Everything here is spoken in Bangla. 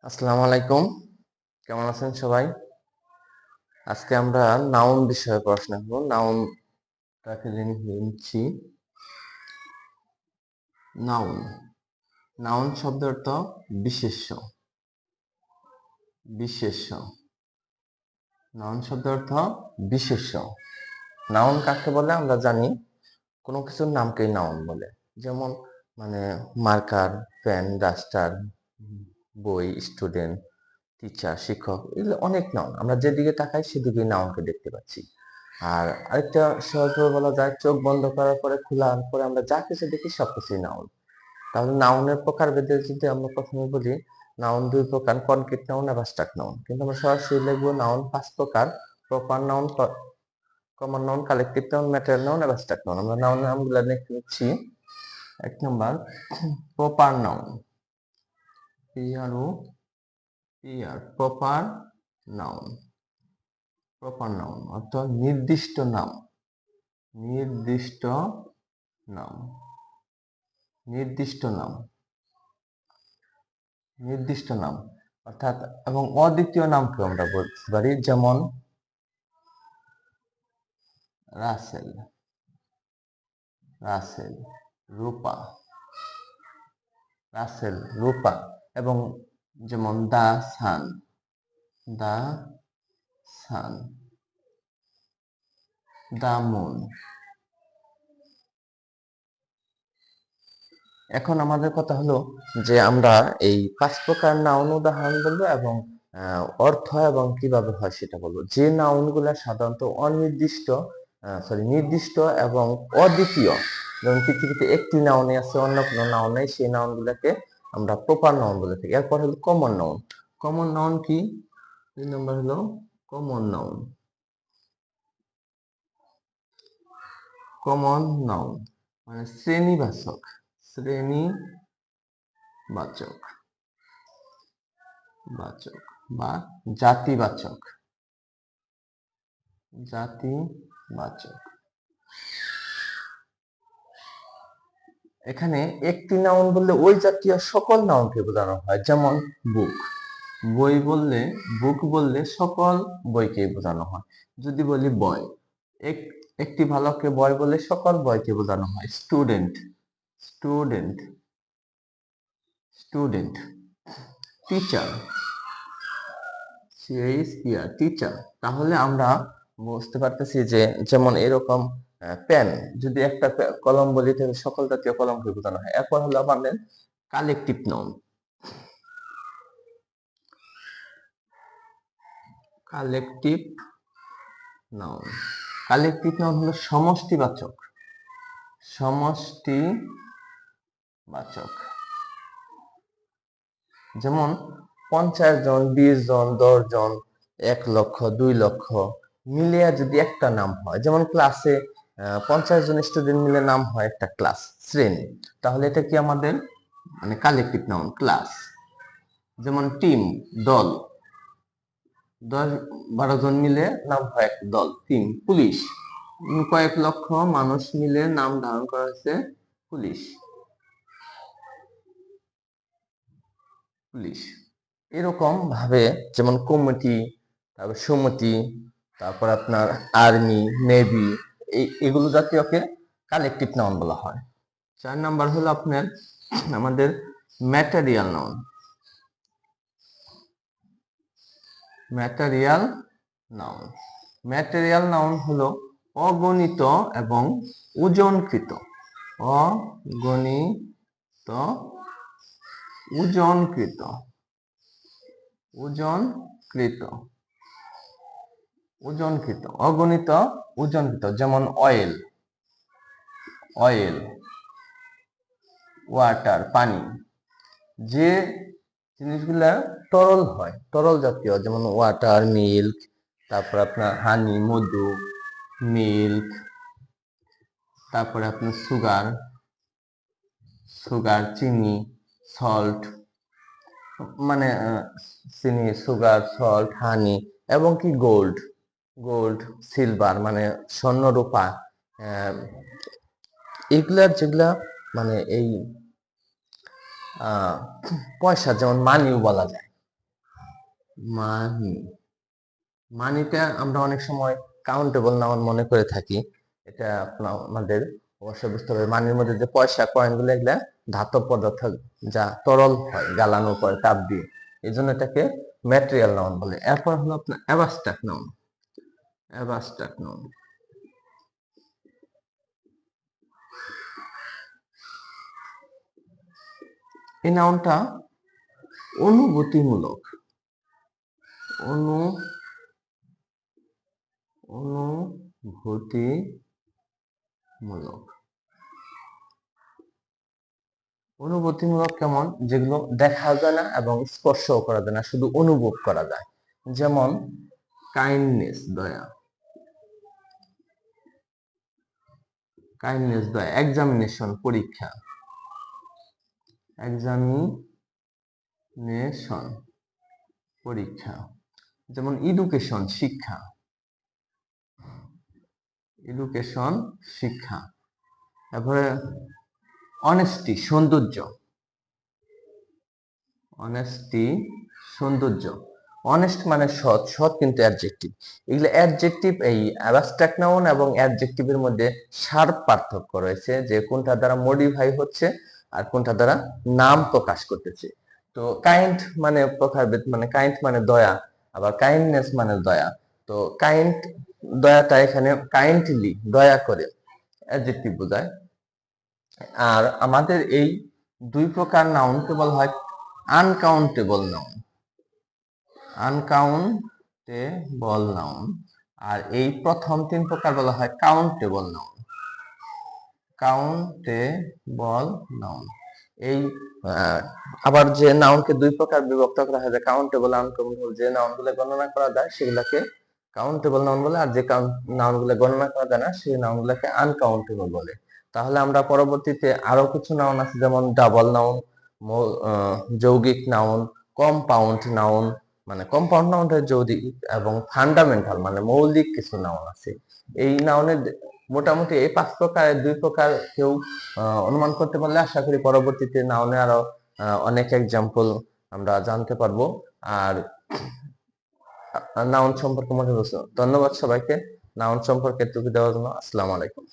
আসসালামু আলাইকুম। কেমন আছেন সবাই? আজকে আমরা নাউন বিষয়ে পড়াশোনা করব। নাউনটাকে নিচ্ছি। নাউন নাউন শব্দের অর্থ বিশেষ্য। বিশেষ্য নাউন শব্দের অর্থ বিশেষ্য। নাউন কাকে বলে আমরা জানি, কোনো কিছুর নামকেই নাউন বলে। যেমন মার্কার, পেন, ডাস্টার, বই, স্টুডেন্ট, টিচার, শিক্ষক, এগুলো অনেক নাউন। আমরা যেদিকে তাকাই সেদিকেই নাউনকে দেখতে পাচ্ছি। আর আরেকটা সহজভাবে বলা যায়, চোখ বন্ধ করার পরে খোলার পরে আমরা যা কিছু দেখি সবকিছুই নাউন। তাহলে নাউনের প্রকারভেদে যদি আমরা প্রথমে বলি, নাউন দুই প্রকার, কনক্রিট নাউন আর অ্যাবস্ট্রাক্ট নাউন। কিন্তু আমরা সরাসরি লিখবো নাউন পাঁচ প্রকার: proper noun, common noun, collective noun, material noun, abstract noun. আমরা নাউনের নামগুলো নিচ্ছি। এক নম্বর, proper noun. Proper noun. Proper noun অর্থাৎ নির্দিষ্ট নাম। নির্দিষ্ট নাম। নির্দিষ্ট নাম। নির্দিষ্ট নাম অর্থাৎ এবং অদ্বিতীয় নামকে আমরা বলতে পারি। যেমন রাসেল, রাসেল, রূপা, রাসেল, রূপা। এবং যেমন দা সান, দা সান, দা মুন। এখন আমাদের কথা হলো যে আমরা এই পাঁচ প্রকার নাউন উদাহরণ বলবো এবং অর্থ এবং কিভাবে হয় সেটা বলবো। যে নাউনগুলো সাধারণত অনির্দিষ্ট, নির্দিষ্ট এবং অদ্বিতীয়, যেমন পৃথিবীতে একটি নাউনে আছে, অন্য কোনো নাউন নেই, সেই নাউনগুলোকে আমরা প্রপার নাউন বলে থাকি। এরপর হলো কমন নাউন। কমন নাউন কি? 2 নম্বর হলো কমন নাউন। কমন নাউন মানে শ্রেণীবাচক। শ্রেণীবাচক, বাচক বা জাতিবাচক। জাতিবাচক। এখানে একটি নাউন বললে ওই জাতীয় সকল নাউনকে বোঝানো হয়। যেমন বুক, বই বললে, বুক বললে সকল বইকে বোঝানো হয়। যদি বলি বয়, একটি বালককে বয় বলে সকল বয়কে বোঝানো হয়। Student, student, student. Teacher, teacher. তাহলে আমরা বুঝতে পারতেছি যে যেমন এরকম পেন, যদি একটা কলম বলি তাহলে সকল জাতীয় কলমকে বোঝানো হয়। এরপর হলো আমাদের collective noun. Collective noun. Collective noun হলো সমষ্টিবাচক। সমষ্টিবাচক। যেমন 50 জন, 20 জন, 10 জন, 1 লক্ষ, 2 লক্ষ মিলিয়ে যদি একটা নাম হয়, যেমন ক্লাসে 50 জন স্টুডেন্ট মিলে নাম হয় একটা ক্লাস, শ্রেণী, তাহলে এটা কি আমাদের কালেকটিভ নাউন, ক্লাস। যেমন টিম, দল, 10-12 জন মিলে নাম হয় এক দল, টিম। পুলিশ, কয়েক লক্ষ মানুষ মিলে নাম ধারণ করা হয়েছে পুলিশ, পুলিশ। এরকম ভাবে যেমন কমিটি, তারপর সমিতি, তারপর আপনার আর্মি, নেভি, এগুলো জাতীয়কে কালেকটিভ নাউন বলা হয়। 4 নাম্বার হলো আপনার আমাদের material noun. Material noun. Material noun হলো অগণিত এবং ওজনকৃত। অগণিত, ওজনকৃত, ওজনকৃত, ওজনকৃত, অগণিত, ওজনকৃত। যেমন অয়েল, অয়েল, ওয়াটার, পানি। যে জিনিসগুলা তরল হয়, তরল জাতীয়, যেমন ওয়াটার, মিল্ক, তারপর আপনার হানি, মধু, মিল্ক, তারপরে আপনার সুগার, সুগার, চিনি, সল্ট, চিনি, সুগার, সল্ট, হানি, এবং কি গোল্ড, গোল্ড, সিলভার স্বর্ণ, রূপা। এগুলার যেগুলা এই পয়সা, যেমন মানিও বলা যায়। মানি। মানিটা আমরা অনেক সময় কাউন্টেবল নাউন মনে করে থাকি। এটা আমাদের অবশ্যই বুঝতে হবে, মানির মধ্যে যে পয়সা কয়েনগুলো এগুলা ধাতব পদার্থ, যা তরল হয় জ্বালানোর পরে তাপ দিয়ে, এই জন্য এটাকে ম্যাটেরিয়াল নাউন বলে। এরপর হলো আপনার অ্যাবস্ট্রাক্ট নাউন। অ্যাবস্ট্রাক্ট নাউন, এই নাউনটা অনুভূতিমূলক। অনুভূতিমূলক। অনুভূতিমূলক কেমন? যেগুলো দেখা যায় না এবং স্পর্শও করা যায় না, শুধু অনুভব করা যায়। যেমন কাইন্ডনেস, দয়া। কাইন্ডনেস, দয়া। এক্সামিনেশন, পরীক্ষা। এক্সামিনেশন, পরীক্ষা। যেমন এডুকেশন, শিক্ষা। এডুকেশন, শিক্ষা। তারপরে অনেস্টি, সৌন্দর্য। অনেস্টি, সৌন্দর্য। অনেস্ট মানে সৎ, সৎ কিন্তু অ্যাডজেক্টিভ। এগুলো অ্যাডজেক্টিভ, এই অ্যাবস্ট্রাক্ট নাউন এবং অ্যাডজেক্টিভের মধ্যে শার্প পার্থক্য রয়েছে, যে কোনটা দ্বারা মডিফাই হচ্ছে আর কোনটা দ্বারা নাম প্রকাশ করতেছে। তো কাইন্ড মানে প্রকারভেদ, মানে কাইন্ড মানে দয়া, আবার কাইন্ডনেস মানে দয়া। তো কাইন্ড, দয়াটা এখানে কাইন্ডলি, দয়া করে, অ্যাডজেক্টিভ বোঝায়। আর আমাদের এই দুই প্রকার নাউনকে বলা হয় আনকাউন্টেবল নাউন। Uncountable noun. আর এই প্রথম তিন প্রকার বলা হয় কাউন্টেবল নাউন। Countable noun. এই আবার যে নাউনকে দুই প্রকার বিভক্ত করা হয়, কাউন্টেবল, আনকাউন্টেবল। যে নাউনগুলো গণনা করা যায় সেগুলোকে কাউন্টেবল নাউন বলে, আর যে নাউনগুলো গণনা করা যায় না সেই নাউনগুলোকে আনকাউন্টেবল বলে। তাহলে আমরা পরবর্তীতে আরো কিছু নাউন আছে, যেমন ডাবল নাউন, যৌগিক নাউন, কম্পাউন্ড নাউন, মানে কম্পাউন্ড নাউনটা যৌগিক, এবং ফান্ডামেন্টাল মানে মৌলিক কিছু নাউন আছে। এই নাউনের মোটামুটি এই পাঁচ প্রকারের দুই প্রকার কেউ অনুমান করতে পারলে আশা করি পরবর্তীতে নাউনে আরো অনেক এক্সাম্পল আমরা জানতে পারবো। আর নাউন সম্পর্কে মনে হচ্ছে। ধন্যবাদ সবাইকে নাউন সম্পর্কে এতটুকু দেওয়ার জন্য। আসসালামু আলাইকুম।